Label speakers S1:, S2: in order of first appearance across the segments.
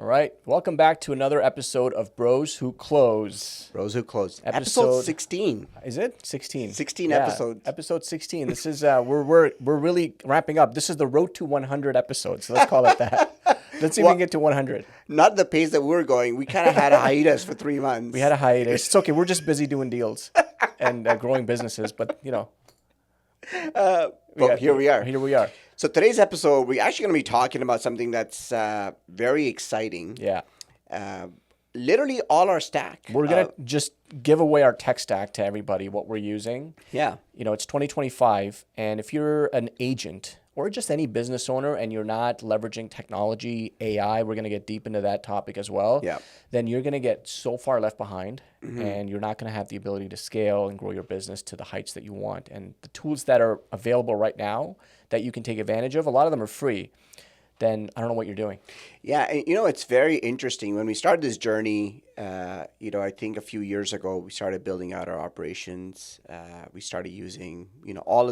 S1: All right. Welcome back to another episode of Bros Who Close.
S2: Bros Who Close. Episode 16.
S1: Is it 16?
S2: 16 episodes.
S1: Episode 16. This is we're really ramping up. This is the road to 100 episodes. So let's call it that. Let's even get to 100.
S2: Not the pace that we're going. We kind of had a hiatus for 3 months.
S1: We had a hiatus. It's okay. We're just busy doing deals and growing businesses. But you know.
S2: Here we are.
S1: Here we are.
S2: So today's episode, we're actually going to be talking about something that's very exciting.
S1: Yeah.
S2: Literally all our stack.
S1: We're going to just give away our tech stack to everybody, what we're using.
S2: Yeah.
S1: You know, it's 2025. And if you're an agent or just any business owner and you're not leveraging technology, AI, we're going to get deep into that topic as well.
S2: Yeah.
S1: Then you're going to get so far left behind and you're not going to have the ability to scale and grow your business to the heights that you want. And the tools that are available right now that you can take advantage of, a lot of them are free. Then I don't know what you're doing.
S2: Yeah, and it's very interesting. When we started this journey, I think a few years ago, we started building out our operations. We started using,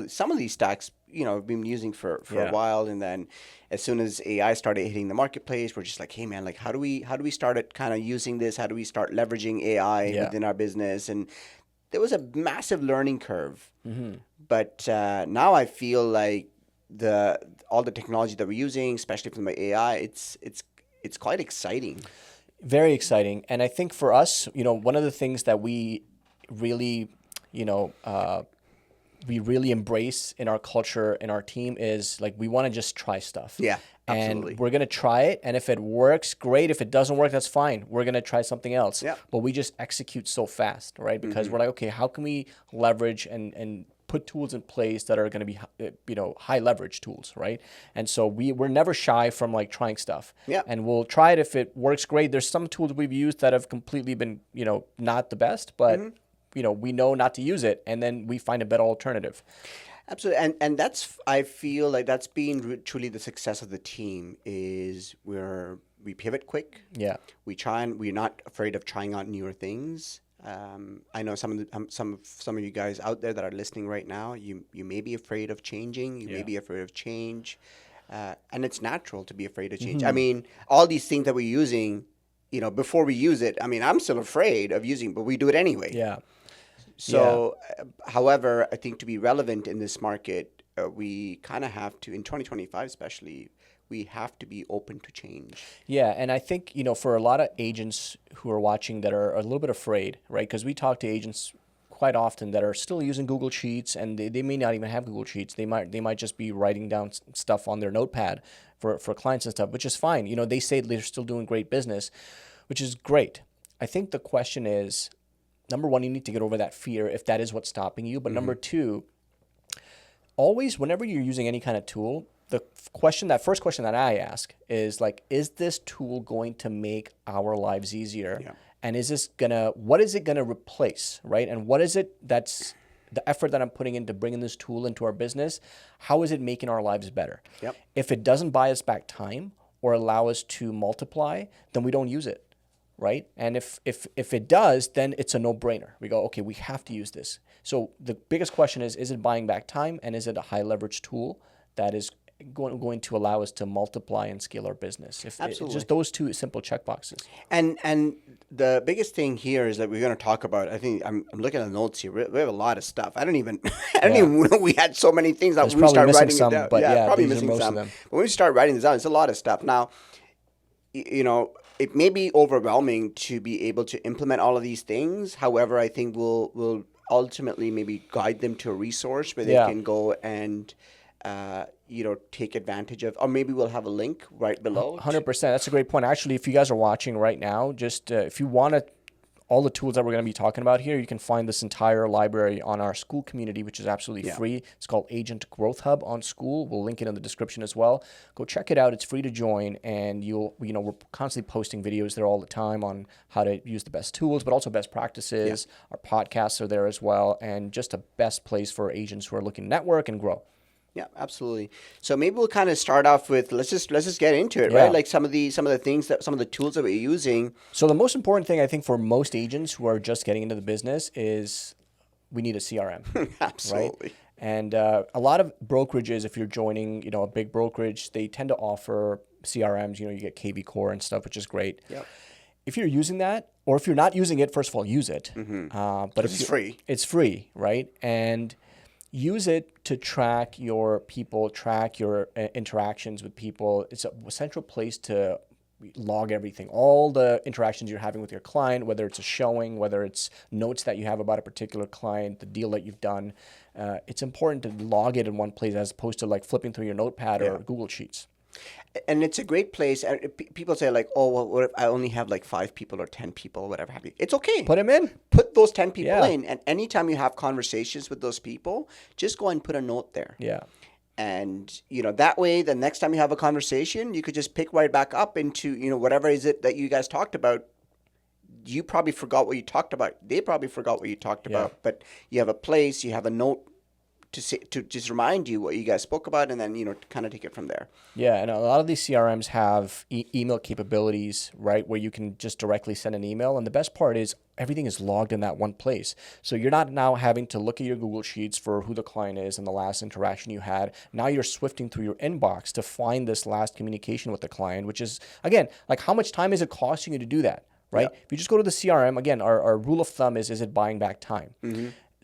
S2: some of these stacks, we've been using for a while. And then as soon as AI started hitting the marketplace, we're just like, hey man, like how do we start kind of using this? How do we start leveraging AI within our business? And there was a massive learning curve. But now I feel like all the technology that we're using, especially from the AI, it's quite exciting.
S1: Very exciting. And I think for us, one of the things that we really, we really embrace in our culture, in our team is like, we want to just try stuff.
S2: Yeah, absolutely.
S1: And we're going to try it. And if it works, great. If it doesn't work, that's fine. We're going to try something else.
S2: Yeah.
S1: But we just execute so fast, right? Because we're like, okay, how can we leverage and put tools in place that are going to be, high leverage tools, right? And so we're never shy from like trying stuff.
S2: Yeah.
S1: And we'll try it if it works great. There's some tools we've used that have completely been, not the best, but we know not to use it, and then we find a better alternative.
S2: Absolutely, and that's, I feel like that's been truly the success of the team is we pivot quick.
S1: Yeah.
S2: We're not afraid of trying out newer things. I know some of you guys out there that are listening right now, you may be afraid of changing. You may be afraid of change. And it's natural to be afraid of change. I mean, all these things that we're using, before we use it, I mean, I'm still afraid of using, but we do it anyway.
S1: Yeah.
S2: So, however, I think to be relevant in this market, we kind of have to, in 2025 especially, we have to be open to change.
S1: Yeah, and I think, for a lot of agents who are watching that are a little bit afraid, right? Because we talk to agents quite often that are still using Google Sheets, and they may not even have Google Sheets. They might just be writing down stuff on their notepad for clients and stuff, which is fine. They say they're still doing great business, which is great. I think the question is, number one, you need to get over that fear if that is what's stopping you. But number two, always, whenever you're using any kind of tool, that first question that I ask is like, is this tool going to make our lives easier?
S2: Yeah.
S1: And what is it gonna replace, right? And what is it that's the effort that I'm putting into bringing this tool into our business? How is it making our lives better?
S2: Yep.
S1: If it doesn't buy us back time or allow us to multiply, then we don't use it, right? And if it does, then it's a no-brainer. We go, okay, we have to use this. So the biggest question is it buying back time, and is it a high leverage tool that is going to allow us to multiply and scale our business?
S2: Absolutely.
S1: Just those two simple check boxes.
S2: And the biggest thing here is that we're going to talk about, I think I'm looking at the notes here. We have a lot of stuff. I don't even know we had so many things that we start writing
S1: some,
S2: it down.
S1: But
S2: probably
S1: these are
S2: missing
S1: most
S2: some.
S1: of them.
S2: But when we start writing this out, it's a lot of stuff. Now, it may be overwhelming to be able to implement all of these things. However, I think we'll ultimately maybe guide them to a resource where they can go and take advantage of, or maybe we'll have a link right below.
S1: 100%. That's a great point. Actually, if you guys are watching right now, just if you want all the tools that we're going to be talking about here, you can find this entire library on our school community, which is absolutely free. It's called Agent Growth Hub on School. We'll link it in the description as well. Go check it out. It's free to join, and we're constantly posting videos there all the time on how to use the best tools, but also best practices. Our podcasts are there as well, and just a best place for agents who are looking to network and grow.
S2: Yeah, absolutely. So maybe we'll kind of start off with let's just get into it, right? Like some of the things some of the tools that we're using.
S1: So the most important thing I think for most agents who are just getting into the business is we need a CRM.
S2: Absolutely.
S1: Right? And a lot of brokerages, if you're joining, a big brokerage, they tend to offer CRMs, you get KV Core and stuff, which is great.
S2: Yep.
S1: If you're using that, or if you're not using it, first of all, use it. But
S2: It's free.
S1: It's free, right? And use it to track your people, track your interactions with people. It's a central place to log everything, all the interactions you're having with your client, whether it's a showing, whether it's notes that you have about a particular client, the deal that you've done. It's important to log it in one place as opposed to like flipping through your notepad or Google Sheets.
S2: And it's a great place. And people say like, oh, well, what if I only have like 5 people or 10 people or whatever have you? It's okay.
S1: Put them in.
S2: Put those 10 people in. And anytime you have conversations with those people, just go and put a note there.
S1: Yeah.
S2: And, that way, the next time you have a conversation, you could just pick right back up into, whatever is it that you guys talked about. You probably forgot what you talked about. They probably forgot what you talked about. But you have a place, you have a note to just remind you what you guys spoke about, and then kind of take it from there.
S1: Yeah, and a lot of these CRMs have email capabilities, right, where you can just directly send an email. And the best part is everything is logged in that one place. So you're not now having to look at your Google Sheets for who the client is and the last interaction you had. Now you're swifting through your inbox to find this last communication with the client, which is, again, like how much time is it costing you to do that, right? If you just go to the CRM, again, our rule of thumb is it buying back time?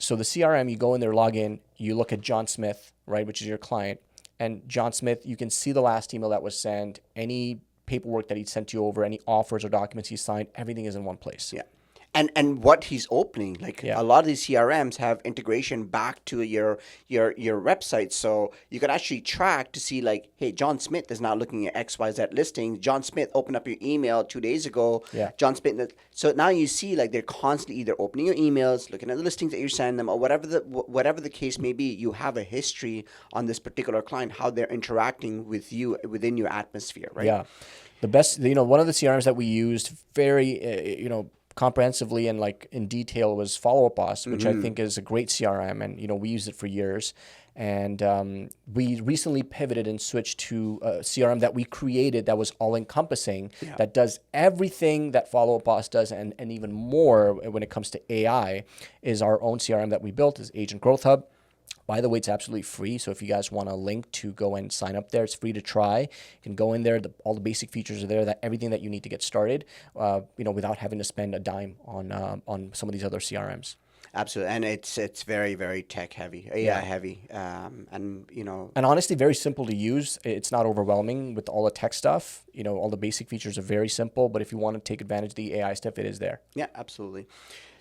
S1: So the CRM, you go in there, log in, you look at John Smith, right, which is your client. And John Smith, you can see the last email that was sent, any paperwork that he sent you over, any offers or documents he signed, everything is in one place.
S2: Yeah. And what he's opening, like a lot of these CRMs have integration back to your website, so you can actually track to see like, hey, John Smith is now looking at XYZ listings. John Smith opened up your email 2 days ago.
S1: Yeah.
S2: John Smith. So now you see like they're constantly either opening your emails, looking at the listings that you're sending them, or whatever the case may be. You have a history on this particular client, how they're interacting with you within your atmosphere, right?
S1: Yeah. The best, one of the CRMs that we used very, comprehensively and like in detail was Follow Up Boss, which I think is a great CRM, and we used it for years. And we recently pivoted and switched to a CRM that we created that was all encompassing, that does everything that Follow Up Boss does and even more when it comes to AI. Is our own CRM that we built, is Agent Growth Hub. By the way, it's absolutely free. So if you guys want a link to go and sign up there, it's free to try. You can go in there. All the basic features are there. Everything that you need to get started, without having to spend a dime on some of these other CRMs.
S2: Absolutely, and it's very, very tech heavy, AI heavy, and
S1: honestly, very simple to use. It's not overwhelming with all the tech stuff. All the basic features are very simple. But if you want to take advantage of the AI stuff, it is there.
S2: Yeah, absolutely.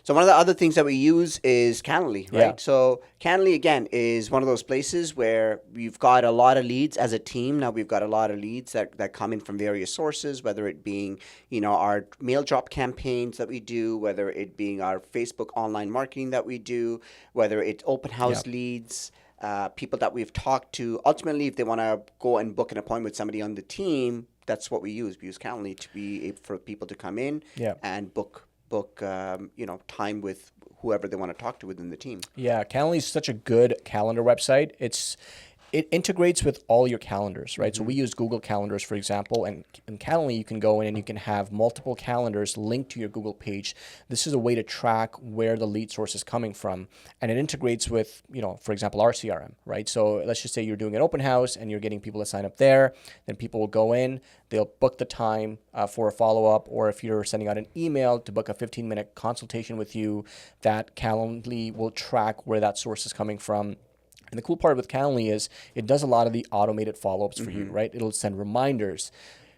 S2: So one of the other things that we use is Canva, right?
S1: Yeah.
S2: So Canva, again, is one of those places where we've got a lot of leads as a team. Now we've got a lot of leads that come in from various sources, whether it being, our mail drop campaigns that we do, whether it being our Facebook online marketing that we do, whether it's open house leads, people that we've talked to. Ultimately, if they want to go and book an appointment with somebody on the team, that's what we use. We use Canva to be able for people to come in and book time with whoever they want to talk to within the team.
S1: Yeah, Calendly is such a good calendar website. It integrates with all your calendars, right? So we use Google Calendars, for example, and in Calendly you can go in and you can have multiple calendars linked to your Google page. This is a way to track where the lead source is coming from, and it integrates with, for example, our CRM, right? So let's just say you're doing an open house and you're getting people to sign up there. Then people will go in, they'll book the time for a follow-up, or if you're sending out an email to book a 15-minute consultation with you, that Calendly will track where that source is coming from. And the cool part with Calendly is it does a lot of the automated follow-ups for you, right? It'll send reminders.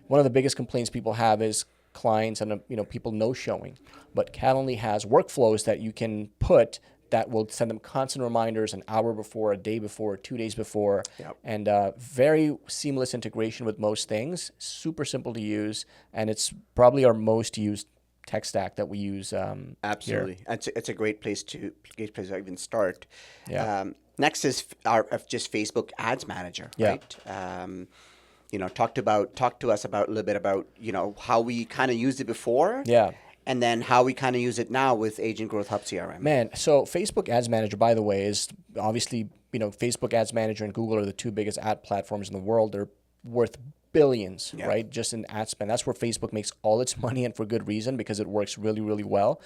S1: One of the biggest complaints people have is clients and people no-showing. But Calendly has workflows that you can put that will send them constant reminders an hour before, a day before, 2 days before, and very seamless integration with most things. Super simple to use, and it's probably our most used tech stack that we use.
S2: Absolutely,
S1: here.
S2: It's a great place to even start.
S1: Yeah.
S2: Next is our just Facebook Ads Manager, right? Talk to us about a little bit about how we kind of used it before.
S1: Yeah.
S2: And then how we kind of use it now with Agent Growth Hub CRM.
S1: Man, so Facebook Ads Manager, by the way, is obviously, Facebook Ads Manager and Google are the two biggest ad platforms in the world. They're worth billions, right? Just in ad spend. That's where Facebook makes all its money, and for good reason, because it works really, really well.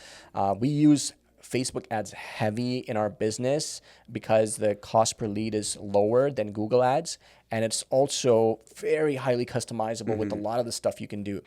S1: We use Facebook ads heavy in our business because the cost per lead is lower than Google ads. And it's also very highly customizable with a lot of the stuff you can do.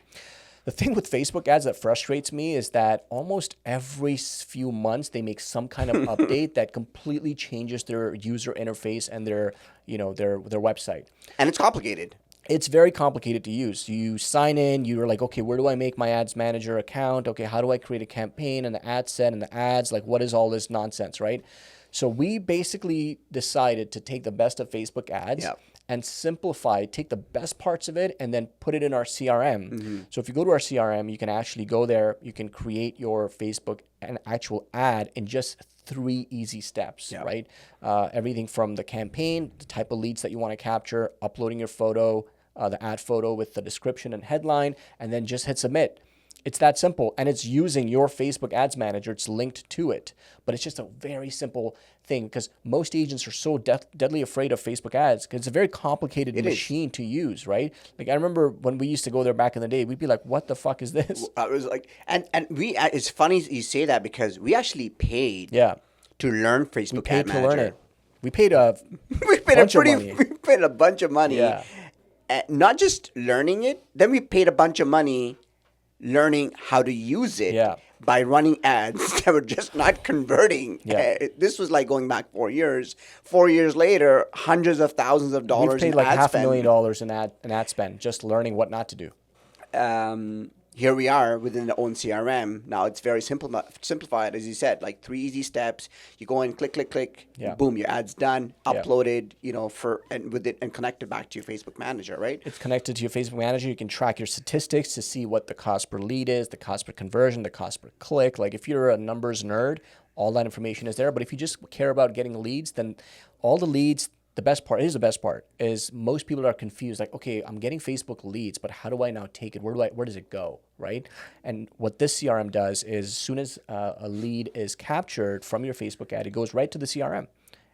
S1: The thing with Facebook ads that frustrates me is that almost every few months they make some kind of update that completely changes their user interface and their website.
S2: And it's complicated.
S1: It's very complicated to use. You sign in, you're like, okay, where do I make my ads manager account? Okay, how do I create a campaign and the ad set and the ads? Like, what is all this nonsense, right? So we basically decided to take the best of Facebook ads and simplify, take the best parts of it and then put it in our CRM. So if you go to our CRM, you can actually go there, you can create your Facebook an actual ad in just 3 easy steps, right? Everything from the campaign, the type of leads that you want to capture, uploading your photo, the ad photo with the description and headline, and then just hit submit. It's that simple, and it's using your Facebook Ads Manager. It's linked to it, but it's just a very simple thing because most agents are so deadly afraid of Facebook ads because it's a very complicated machine to use, right? Like I remember when we used to go there back in the day, we'd be like, "What the fuck is this?"
S2: I was like, and we. It's funny you say that because we actually paid. To learn Facebook Ad Manager.
S1: To learn it. We paid a
S2: we paid a bunch of money.
S1: Yeah.
S2: Not just learning it, then we paid a bunch of money learning how to use it by running ads that were just not converting. This was like going back 4 years. 4 years later, hundreds of thousands of dollars
S1: We've paid
S2: in
S1: like
S2: ad spend.
S1: $500,000 in ad spend just learning what not to do.
S2: Here we are within the own CRM. Now it's very simplified, as you said, like 3 easy steps. You go in, click, click, click, boom, your ad's done, uploaded, and connected back to your Facebook Manager, right?
S1: It's connected to your Facebook Manager. You can track your statistics to see what the cost per lead is, the cost per conversion, the cost per click. Like if you're a numbers nerd, all that information is there. But if you just care about getting leads, then all the leads. The best part is most people are confused. Like, okay, I'm getting Facebook leads, but how do I now take it? Where does it go, right? And what this CRM does is, as soon as a lead is captured from your Facebook ad, it goes right to the CRM,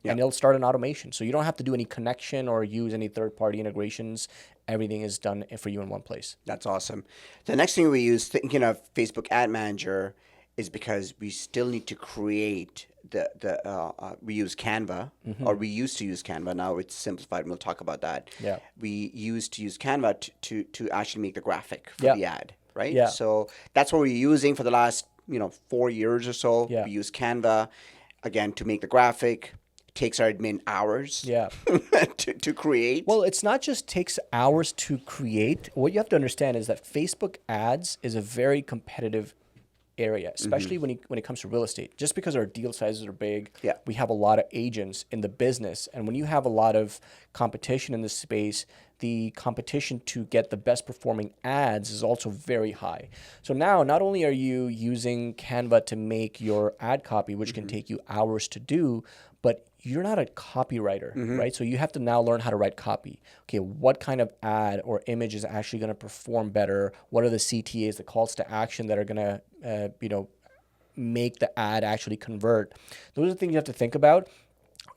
S1: and it'll start an automation. So you don't have to do any connection or use any third-party integrations. Everything is done for you in one place.
S2: That's awesome. The next thing we use, thinking of Facebook Ad Manager, is because we still need to create we use Canva, or we used to use Canva. Now it's simplified, and we'll talk about that. We used to use Canva to actually make the graphic for the ad, right? So that's what we're using for the last 4 years or so. We use Canva again to make the graphic. It takes our admin hours to create.
S1: Well, it's not just takes hours to create. What you have to understand is that Facebook ads is a very competitive area, especially when it comes to real estate. Just because our deal sizes are big, we have a lot of agents in the business. And when you have a lot of competition in this space, the competition to get the best performing ads is also very high. So now, not only are you using Canva to make your ad copy, which can take you hours to do, but you're not a copywriter, right? So you have to now learn how to write copy. Okay, what kind of ad or image is actually going to perform better? What are the CTAs, the calls to action that are going to, make the ad actually convert? Those are the things you have to think about.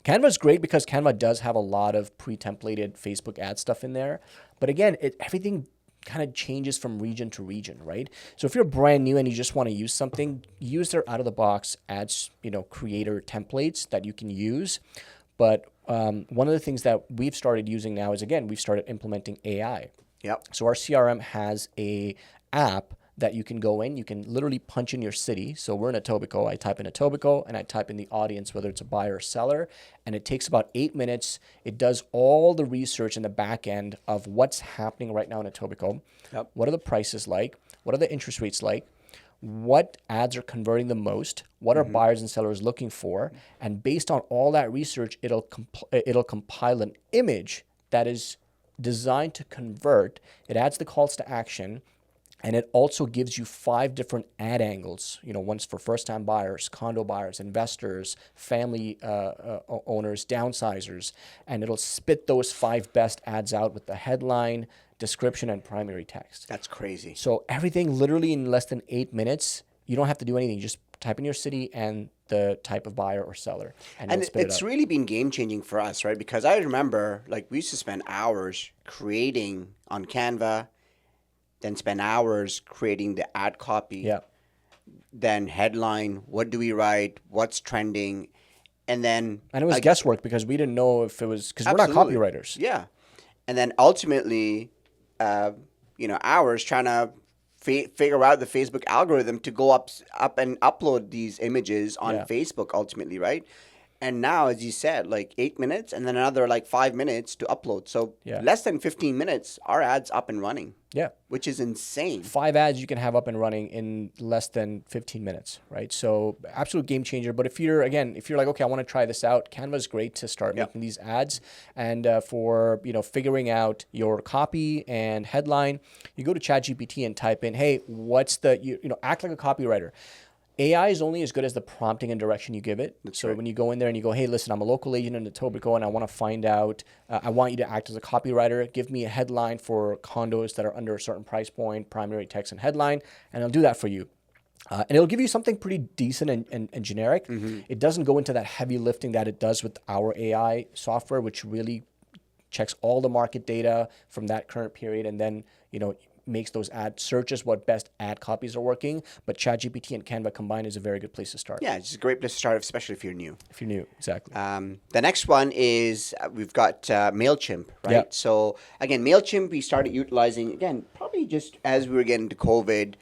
S1: Canva is great because Canva does have a lot of pre-templated Facebook ad stuff in there. But again, everything kind of changes from region to region, right? So if you're brand new and you just want to use something, use their out-of-the-box ads, creator templates that you can use. But one of the things that we've started using now is, again, we've started implementing AI. So our CRM has a app that you can go in. You can literally punch in your city. So we're in Etobicoke. I type in Etobicoke and I type in the audience, whether it's a buyer or seller, and it takes about 8 minutes. It does all the research in the back end of what's happening right now in Etobicoke. What are the prices like? What are the interest rates like? What ads are converting the most? What are buyers and sellers looking for? And based on all that research, it'll compile an image that is designed to convert. It adds the calls to action. And it also gives you 5 different ad angles, one's for first-time buyers, condo buyers, investors, family owners, downsizers, and it'll spit those 5 best ads out with the headline, description, and primary text.
S2: That's crazy.
S1: So everything literally in less than 8 minutes. You don't have to do anything. You just type in your city and the type of buyer or seller, and
S2: it's really been game-changing for us, right? Because I remember, we used to spend hours creating on Canva, then spend hours creating the ad copy. then headline, what do we write, what's trending, and then
S1: And it was guesswork because we didn't know if it was, because we're not
S2: absolutely,
S1: copywriters.
S2: yeah, and then ultimately, hours trying to figure out the Facebook algorithm to go up and upload these images on
S1: Yeah.
S2: Facebook ultimately, right? And now, as you said, like 8 minutes and then another like 5 minutes to upload. So
S1: Yeah.
S2: less than 15 minutes, our ad's up and running,
S1: Yeah.
S2: which is insane.
S1: 5 ads you can have up and running in less than 15 minutes, right? So absolute game changer. But if you're like, okay, I want to try this out, Canva is great to start making these ads. And for figuring out your copy and headline, you go to ChatGPT and type in, hey, what's the act like a copywriter. AI is only as good as the prompting and direction you give it. So when you go in there and you go, hey, listen, I'm a local agent in Etobicoke and I want to find out, I want you to act as a copywriter. Give me a headline for condos that are under a certain price point, primary text and headline, and I'll do that for you. And it'll give you something pretty decent and generic. It doesn't go into that heavy lifting that it does with our AI software, which really checks all the market data from that current period and then, makes those ad searches what best ad copies are working. But ChatGPT and Canva combined is a very good place to start.
S2: Yeah, it's a great place to start, especially if you're new.
S1: If you're new, exactly.
S2: The next one is we've got MailChimp, right?
S1: Yeah.
S2: So again, MailChimp we started utilizing, again, probably just as we were getting to COVID.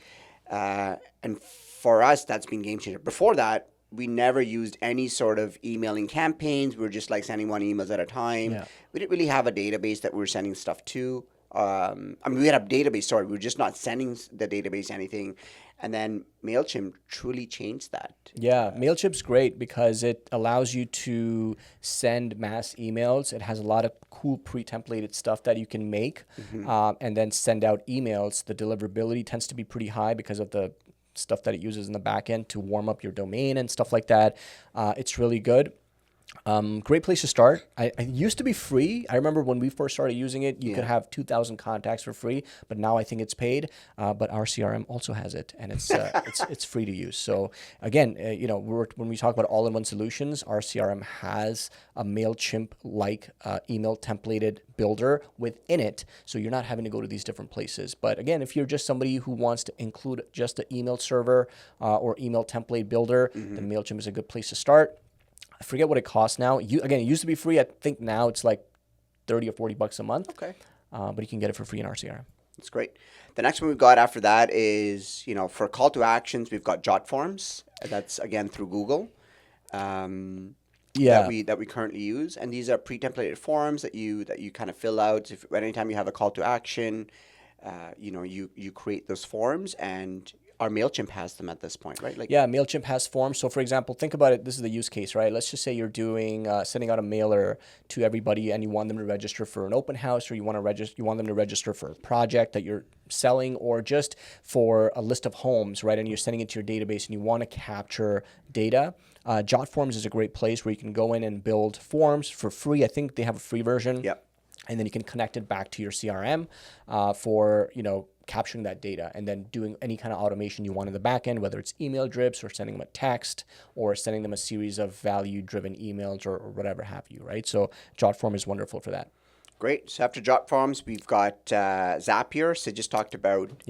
S2: And for us, that's been game changer. Before that, we never used any sort of emailing campaigns. We were just like sending one emails at a time.
S1: Yeah.
S2: We didn't really have a database that we were sending stuff to. We had a database, sorry. We were just not sending the database anything. And then MailChimp truly changed that.
S1: Yeah, MailChimp's great because it allows you to send mass emails. It has a lot of cool pre-templated stuff that you can make and then send out emails. The deliverability tends to be pretty high because of the stuff that it uses in the back end to warm up your domain and stuff like that. It's really good. Great place to start. I used to be free. I remember when we first started using it, you could have 2,000 contacts for free, but now I think it's paid. But our CRM also has it, and it's free to use. So again, when we talk about all-in-one solutions, our CRM has a MailChimp-like email templated builder within it, so you're not having to go to these different places. But again, if you're just somebody who wants to include just the email server or email template builder, then MailChimp is a good place to start. I forget what it costs now. It used to be free. I think now it's like $30 or $40 a month.
S2: Okay.
S1: But you can get it for free in our CRM.
S2: That's great. The next one we've got after that is, for call to actions, we've got Jot Forms. That's again through Google. That we currently use, and these are pre-templated forms that you kind of fill out. If anytime you have a call to action, you create those forms, and our MailChimp has them at this point, right?
S1: MailChimp has forms. So for example, think about it. This is the use case, right? Let's just say you're doing sending out a mailer to everybody, and you want them to register for an open house, or you want them to register for a project that you're selling, or just for a list of homes, right? And you're sending it to your database, and you want to capture data. Jot Forms is a great place where you can go in and build forms for free. I think they have a free version.
S2: Yep.
S1: And then you can connect it back to your CRM for capturing that data and then doing any kind of automation you want in the back end, whether it's email drips or sending them a text or sending them a series of value-driven emails or whatever have you, right? So JotForm is wonderful for that.
S2: Great. So after Jot Forms, we've got Zapier. So just talked about,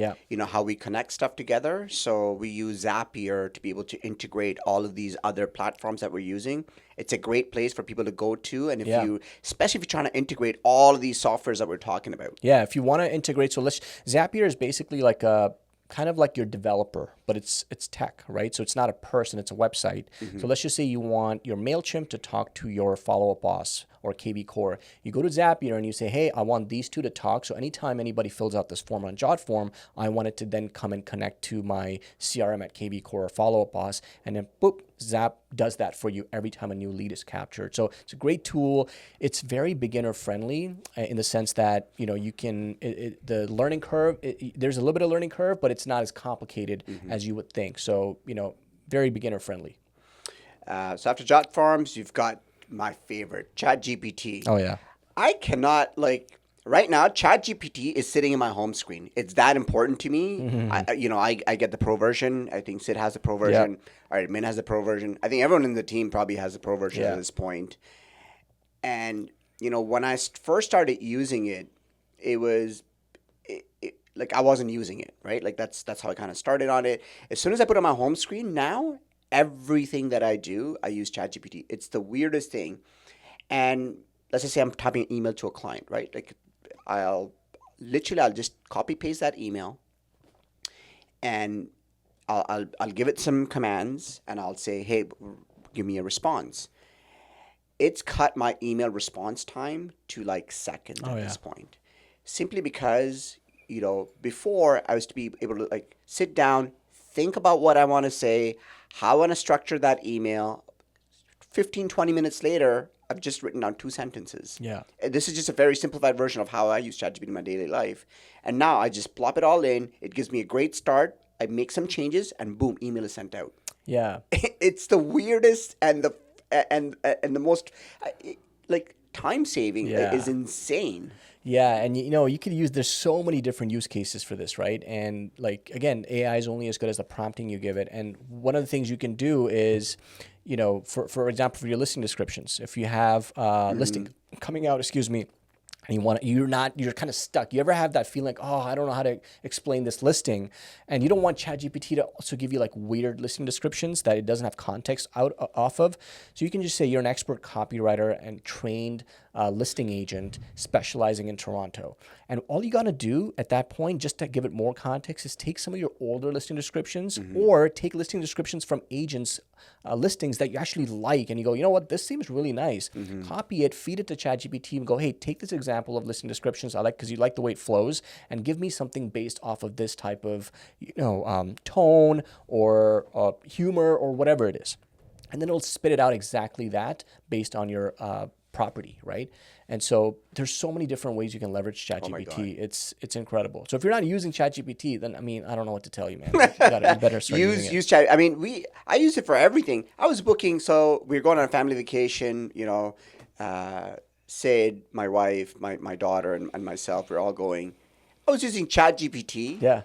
S2: how we connect stuff together. So we use Zapier to be able to integrate all of these other platforms that we're using. It's a great place for people to go to. And especially if you're trying to integrate all of these softwares that we're talking about.
S1: Yeah, if you want to integrate, Zapier is basically like kind of like your developer, but it's tech, right? So it's not a person, it's a website. So let's just say you want your MailChimp to talk to your follow-up boss or KB Core. You go to Zapier and you say, hey, I want these two to talk. So anytime anybody fills out this form on JotForm, I want it to then come and connect to my CRM at KB Core or follow-up boss. And then boop, Zap does that for you every time a new lead is captured. So it's a great tool. It's very beginner friendly in the sense that, you can, the learning curve, there's a little bit of learning curve, but it's not as complicated as you would think. So, very beginner friendly.
S2: So after Jot Forms, you've got my favorite, ChatGPT.
S1: Oh, yeah.
S2: I cannot, right now, ChatGPT is sitting in my home screen. It's that important to me. I get the pro version. I think Sid has the pro version.
S1: Yep.
S2: All right, Min has the pro version. I think everyone in the team probably has the pro version at this point. And, when I first started using it, it was, like I wasn't using it, right? Like that's how I kind of started on it. As soon as I put it on my home screen, now everything that I do, I use ChatGPT. It's the weirdest thing. And let's just say I'm typing an email to a client, right? Like I'll I'll just copy paste that email, and I'll give it some commands, and I'll say, hey, give me a response. It's cut my email response time to like seconds
S1: Oh
S2: at
S1: yeah.
S2: this point, simply because before I was to be able to like sit down, think about what I want to say, how I want to structure that email. 15, 20 minutes later, I've just written down 2 sentences.
S1: Yeah.
S2: This is just a very simplified version of how I use ChatGPT in my daily life. And now I just plop it all in. It gives me a great start. I make some changes, and boom, email is sent out.
S1: Yeah.
S2: It's the weirdest and the most like time saving
S1: Yeah.
S2: is insane.
S1: Yeah, and you could use, there's so many different use cases for this, right? And like again, AI is only as good as the prompting you give it. And one of the things you can do is, for example, for your listing descriptions, if you have listing coming out, excuse me, and you're kind of stuck. You ever have that feeling like, oh, I don't know how to explain this listing, and you don't want ChatGPT to also give you like weird listing descriptions that it doesn't have context off of. So you can just say you're an expert copywriter and trained listing agent specializing in Toronto. And all you got to do at that point, just to give it more context, is take some of your older listing descriptions or take listing descriptions from agents' listings that you actually like. And you go, you know what, this seems really nice. Copy it, feed it to ChatGPT and go, hey, take this example of listing descriptions I like because you like the way it flows, and give me something based off of this type of, tone or humor or whatever it is. And then it'll spit it out exactly that based on your property, right? And so there's so many different ways you can leverage
S2: Oh my God.
S1: ChatGPT. It's incredible. So if you're not using ChatGPT, then I mean, I don't know what to tell you, man. You better start using it.
S2: Use Chat. I mean, I use it for everything. I was booking, so we were going on a family vacation. Sid, my wife, my daughter, and myself. We're all going. I was using ChatGPT
S1: Yeah.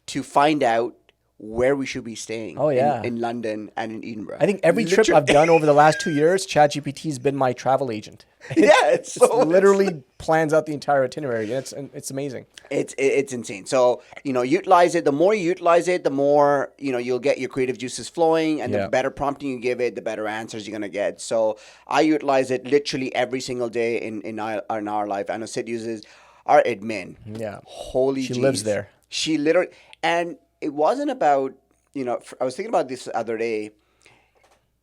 S2: to find out where we should be staying.
S1: Oh, yeah.
S2: In London and in Edinburgh.
S1: I think every trip I've done over the last 2 years, ChatGPT's been my travel agent.
S2: It's
S1: Literally plans out the entire itinerary, and it's amazing.
S2: It's insane. So utilize it. The more you utilize it, the more you'll get your creative juices flowing, and
S1: Yeah.
S2: the better prompting you give it, the better answers you're gonna get. So I utilize it literally every single day in our life. I know Sid uses our admin.
S1: Yeah.
S2: Holy
S1: She
S2: jeez.
S1: lives there.
S2: She literally, and it wasn't about I was thinking about this the other day.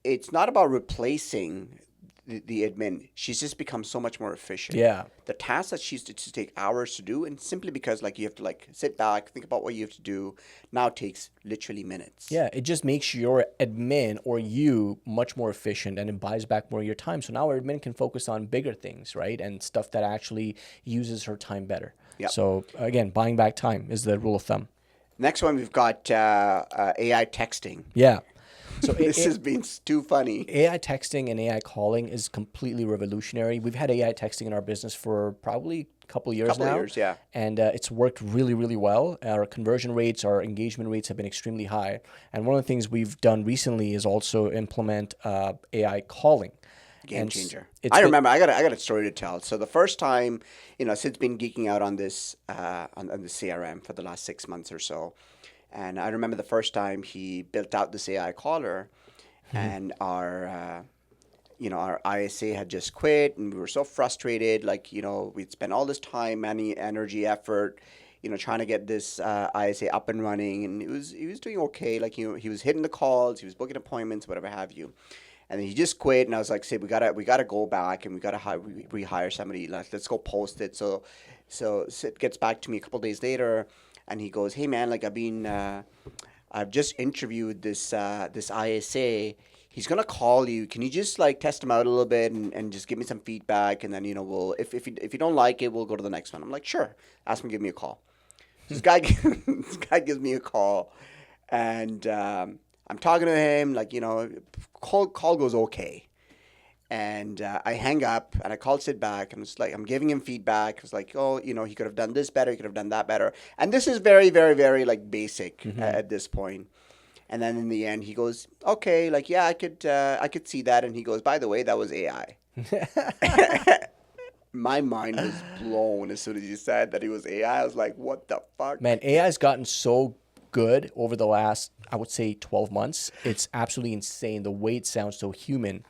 S2: It's not about replacing the admin. She's just become so much more efficient.
S1: Yeah.
S2: The tasks that she used to take hours to do, and simply because like you have to like sit back, think about what you have to do, now takes literally minutes.
S1: Yeah, it just makes your admin or you much more efficient, and it buys back more of your time. So now our admin can focus on bigger things, right? And stuff that actually uses her time better.
S2: Yep.
S1: So again, buying back time is the rule of thumb.
S2: Next one, we've got AI texting.
S1: Yeah. So
S2: This has been too funny.
S1: AI texting and AI calling is completely revolutionary. We've had AI texting in our business for probably a couple of years
S2: Couple of
S1: now.
S2: years, yeah.
S1: And it's worked really, really well. Our conversion rates, our engagement rates have been extremely high. And one of the things we've done recently is also implement AI calling.
S2: Gamechanger.
S1: It's
S2: I
S1: been-
S2: remember. I got a story to tell. So the first time, Sid's been geeking out on this on the CRM for the last 6 months or so, and I remember the first time he built out this AI caller, and our ISA had just quit, and we were so frustrated. Like we'd spent all this time, money, energy, effort, trying to get this ISA up and running, and he was doing okay. Like he was hitting the calls, he was booking appointments, whatever have you. And then he just quit, and I was like, "Sid, we gotta go back, and we gotta rehire somebody. Let's go post it." So Sid gets back to me a couple days later, and he goes, "Hey man, like I've just interviewed this ISA. He's gonna call you. Can you just like test him out a little bit and just give me some feedback, and then we'll if you don't like it, we'll go to the next one." I'm like, "Sure." Ask him to give me a call. This guy gives me a call, and I'm talking to him, like, call goes okay. And I hang up, and I call Sid back, and it's like, I'm giving him feedback. It's like, oh, he could have done this better, he could have done that better. And this is very, very, very, like, basic at this point. And then in the end, he goes, okay, like, yeah, I could see that. And he goes, by the way, that was AI. My mind was blown as soon as you said that it was AI. I was like, what the fuck?
S1: Man, AI has gotten so good over the last, I would say, 12 months. It's absolutely insane the way it sounds so human.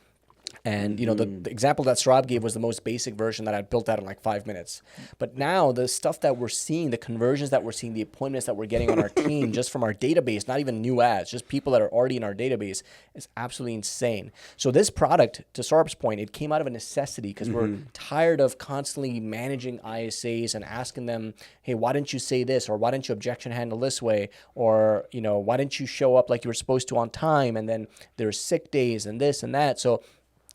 S1: And the example that Saurabh gave was the most basic version that I built out in like 5 minutes. But now the stuff that we're seeing, the conversions that we're seeing, the appointments that we're getting on our team just from our database, not even new ads, just people that are already in our database, is absolutely insane. So this product, to Saurabh's point, it came out of a necessity because we're tired of constantly managing ISAs and asking them, hey, why didn't you say this? Or why didn't you objection handle this way? Or, why didn't you show up like you were supposed to on time? And then there's sick days and this and that. So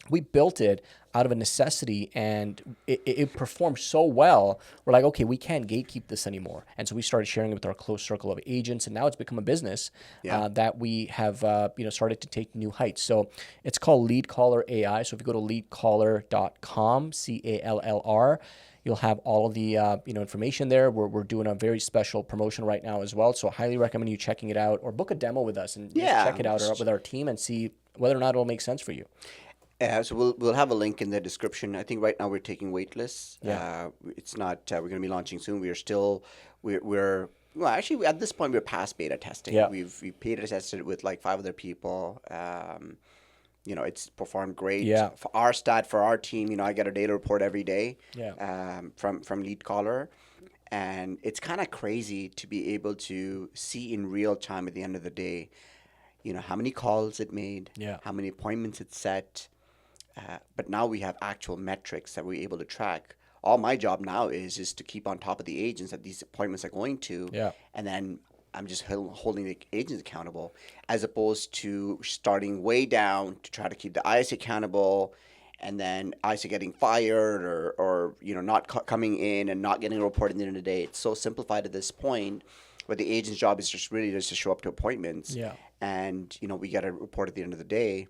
S1: we built it out of a necessity, and it performed so well. We're like, okay, we can't gatekeep this anymore. And so we started sharing it with our close circle of agents, and now it's become a business that we have started to take new heights. So it's called Lead Caller AI. So if you go to leadcaller.com, CALLR, you'll have all of the information there. We're doing a very special promotion right now as well. So I highly recommend you checking it out, or book a demo with us and just check it out or with our team and see whether or not it'll make sense for you.
S2: So we'll have a link in the description. I think right now we're taking wait lists.
S1: Yeah.
S2: It's not. We're going to be launching soon. We're well, actually at this point we're past beta testing.
S1: Yeah.
S2: We've beta tested it with like 5 other people. It's performed great.
S1: Yeah.
S2: For our stat, for our team, I get a data report every day.
S1: Yeah.
S2: From Lead Caller, and it's kind of crazy to be able to see in real time at the end of the day, how many calls it made, how many appointments it set. But now we have actual metrics that we're able to track. All my job now is just to keep on top of the agents that these appointments are going to.
S1: Yeah.
S2: And then I'm just holding the agents accountable, as opposed to starting way down to try to keep the ISA accountable, and then ISA getting fired or not coming in and not getting a report at the end of the day. It's so simplified at this point, where the agent's job is just really just to show up to appointments.
S1: Yeah.
S2: And we get a report at the end of the day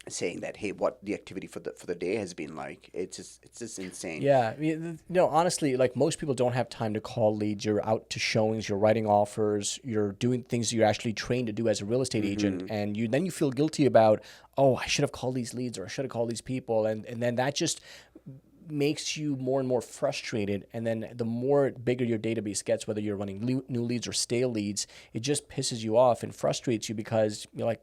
S2: saying that, hey, what the activity for the day has been like. It's just insane.
S1: Yeah, honestly, like most people don't have time to call leads. You're out to showings, you're writing offers, you're doing things you're actually trained to do as a real estate agent, and then you feel guilty about, oh, I should have called these leads, or I should have called these people, and then that just makes you more and more frustrated. And then the more bigger your database gets, whether you're running new leads or stale leads, it just pisses you off and frustrates you, because you're like,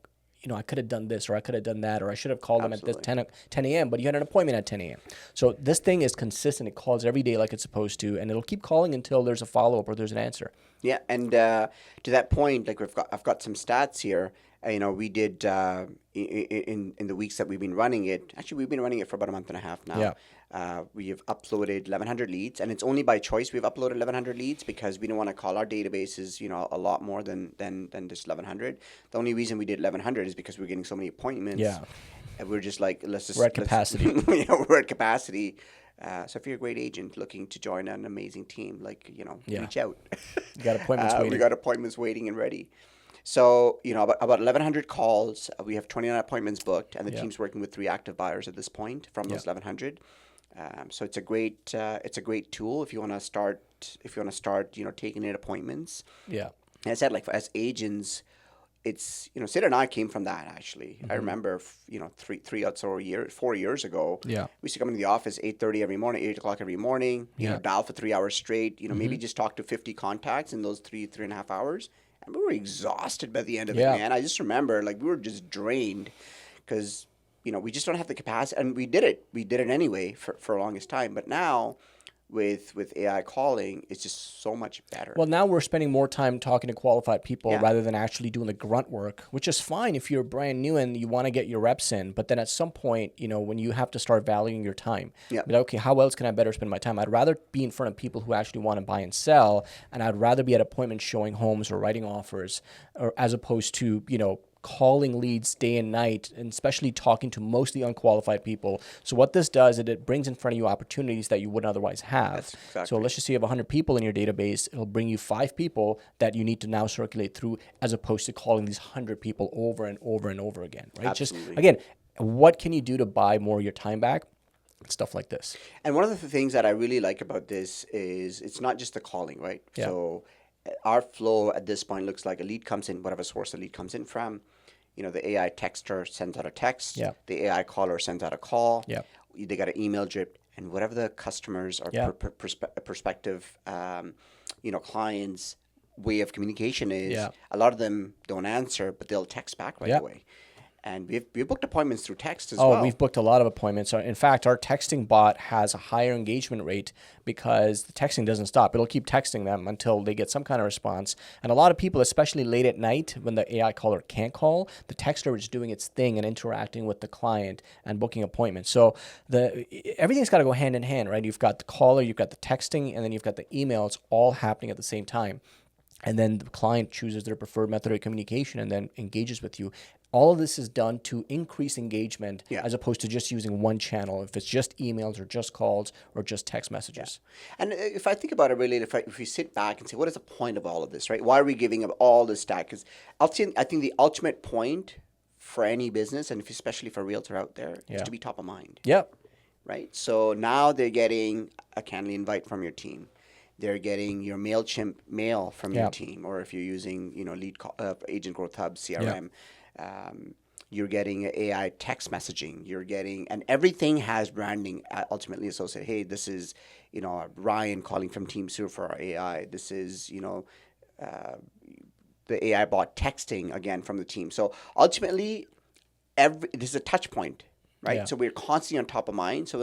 S1: I could have done this, or I could have done that, or I should have called them at this 10 a.m., but you had an appointment at 10 a.m. So this thing is consistent. It calls every day like it's supposed to, and it'll keep calling until there's a follow-up or there's an answer.
S2: Yeah, and to that point, like I've got some stats here. We did in the weeks that we've been running it. Actually, we've been running it for about a month and a half now.
S1: Yeah.
S2: We have uploaded 1,100 leads, and it's only by choice we've uploaded 1,100 leads, because we don't want to call our databases, a lot more than just 1,100. The only reason we did 1,100 is because we're getting so many appointments.
S1: Yeah.
S2: And we're just like,
S1: we're at capacity.
S2: We're at capacity. So if you're a great agent looking to join an amazing team, reach out.
S1: You got appointments waiting.
S2: We got appointments waiting and ready. So, about 1,100 calls. We have 29 appointments booked, and the team's working with 3 active buyers at this point from those 1,100. So it's a great tool if you want to start taking in appointments.
S1: Yeah.
S2: And I said, like, as agents, it's Sid and I came from that actually. I remember 4 years ago.
S1: Yeah.
S2: We used to come into the office 8:30 every morning, 8 o'clock every morning. Dial for 3 hours straight. Maybe just talk to 50 contacts in those 3.5 hours. And we were exhausted by the end of it, man. I just remember, like, we were just drained, because we just don't have the capacity. And we did it anyway for the longest time. But now, with AI calling, it's just so much better.
S1: Well, now we're spending more time talking to qualified people rather than actually doing the grunt work, which is fine if you're brand new and you want to get your reps in. But then at some point, when you have to start valuing your time, but okay, how else can I better spend my time? I'd rather be in front of people who actually want to buy and sell, and I'd rather be at appointments showing homes or writing offers, or as opposed to, calling leads day and night, and especially talking to mostly unqualified people. So what this does is it brings in front of you opportunities that you wouldn't otherwise have.
S2: Exactly.
S1: So let's just say you have 100 people in your database. It'll bring you 5 people that you need to now circulate through, as opposed to calling these 100 people over and over and over again. Right?
S2: Absolutely.
S1: Just, again, what can you do to buy more of your time back? Stuff like this.
S2: And one of the things that I really like about this is it's not just the calling, right?
S1: Yeah.
S2: So our flow at this point looks like a lead comes in, whatever source the lead comes in from. The AI texter sends out a text.
S1: Yeah.
S2: The AI caller sends out a call.
S1: Yeah.
S2: They got an email drip. and whatever the customers or
S1: Yeah.
S2: prospective, clients' way of communication is,
S1: Yeah.
S2: a lot of them don't answer, but they'll text back right
S1: Yeah.
S2: away. And we've booked appointments through text as
S1: Oh,
S2: well.
S1: we've booked a lot of appointments. In fact, our texting bot has a higher engagement rate because the texting doesn't stop. It'll keep texting them until they get some kind of response. And a lot of people, especially late at night when the AI caller can't call, the texter is doing its thing and interacting with the client and booking appointments. So everything's got to go hand in hand, right? You've got the caller, you've got the texting, and then you've got the email. It's all happening at the same time. And then the client chooses their preferred method of communication and then engages with you. All of this is done to increase engagement as opposed to just using one channel. If it's just emails or just calls or just text messages.
S2: And if I think about it really, if we sit back and say, what is the point of all of this, right? Why are we giving up all this stack? Because I think the ultimate point for any business, and especially for a realtor out there, is to be top of mind.
S1: Yep.
S2: Right? So now they're getting a Canva invite from your team. They're getting your MailChimp mail from your team, or if you're using, Agent Growth Hub CRM, you're getting AI text messaging. You're getting, and everything has branding ultimately associated. Hey, this is, Ryan calling from Team Sewer for our AI. This is, the AI bot texting again from the team. So ultimately, this is a touch point, right?
S1: Yeah.
S2: So we're constantly on top of mind. So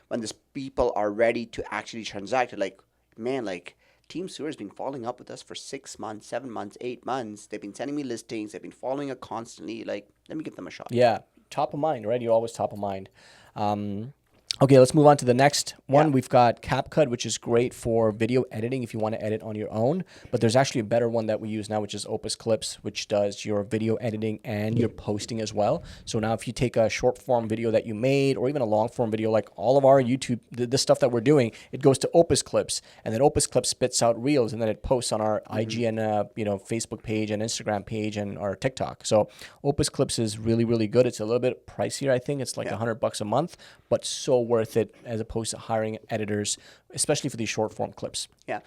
S2: when these people are ready to actually transact, they're like, man, like Team Sewer has been following up with us for 6 months, 7 months, 8 months. They've been sending me listings. They've been following up constantly. Like, let me give them a shot.
S1: Yeah. Top of mind, right? You're always top of mind. Okay, let's move on to the next one. We've got CapCut, which is great for video editing if you want to edit on your own. But there's actually a better one that we use now, which is Opus Clips, which does your video editing and your posting as well. So now if you take a short form video that you made or even a long form video, like all of our YouTube, the stuff that we're doing, it goes to Opus Clips. And then Opus Clips spits out reels and then it posts on our IG and Facebook page and Instagram page and our TikTok. So Opus Clips is really, really good. It's a little bit pricier, I think. It's like $100 a month, but so worth it as opposed to hiring editors, especially for these short form clips.
S2: Yeah.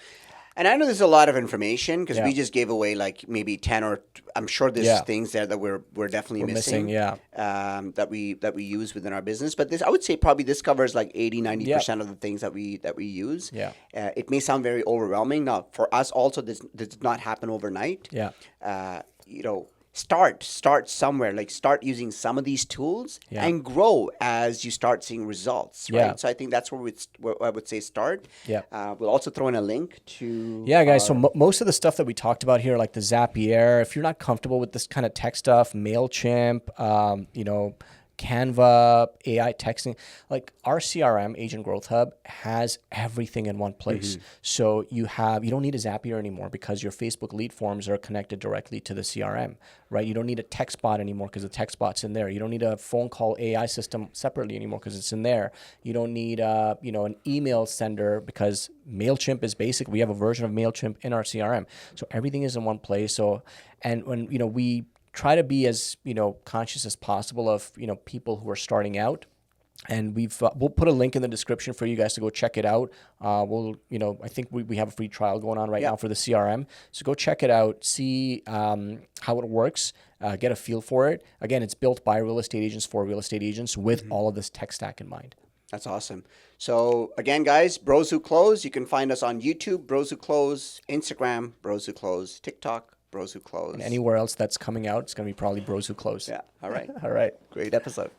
S2: And I know there's a lot of information because we just gave away like maybe 10 or I'm sure there's things there that we're definitely missing. That we use within our business. But this, I would say probably this covers like 80-90% of the things that we use.
S1: Yeah.
S2: It may sound very overwhelming. Now for us also this did not happen overnight.
S1: Yeah.
S2: Start somewhere, like start using some of these tools and grow as you start seeing results, right? So I think that's where I would say start.
S1: Yeah.
S2: We'll also throw in a link to
S1: guys. So most of the stuff that we talked about here, like the Zapier, if you're not comfortable with this kind of tech stuff, MailChimp, Canva, AI texting, like our CRM, Agent Growth Hub, has everything in one place. So you don't need a Zapier anymore because your Facebook lead forms are connected directly to the CRM, right? You don't need a text bot anymore because the text bot's in there. You don't need a phone call AI system separately anymore because it's in there. You don't need an email sender because MailChimp is basic. We have a version of MailChimp in our CRM. So everything is in one place. So, and when, we try to be as, conscious as possible of, people who are starting out. And we'll put a link in the description for you guys to go check it out. I think we have a free trial going on right now for the CRM. So go check it out, see how it works, get a feel for it. Again, it's built by real estate agents for real estate agents with all of this tech stack in mind.
S2: That's awesome. So again, guys, Bros Who Close. You can find us on YouTube, Bros Who Close, Instagram, Bros Who Close, TikTok, Bros Who Close.
S1: And anywhere else that's coming out, it's going to be probably Bros Who Close.
S2: Yeah. All right.
S1: All right.
S2: Great episode.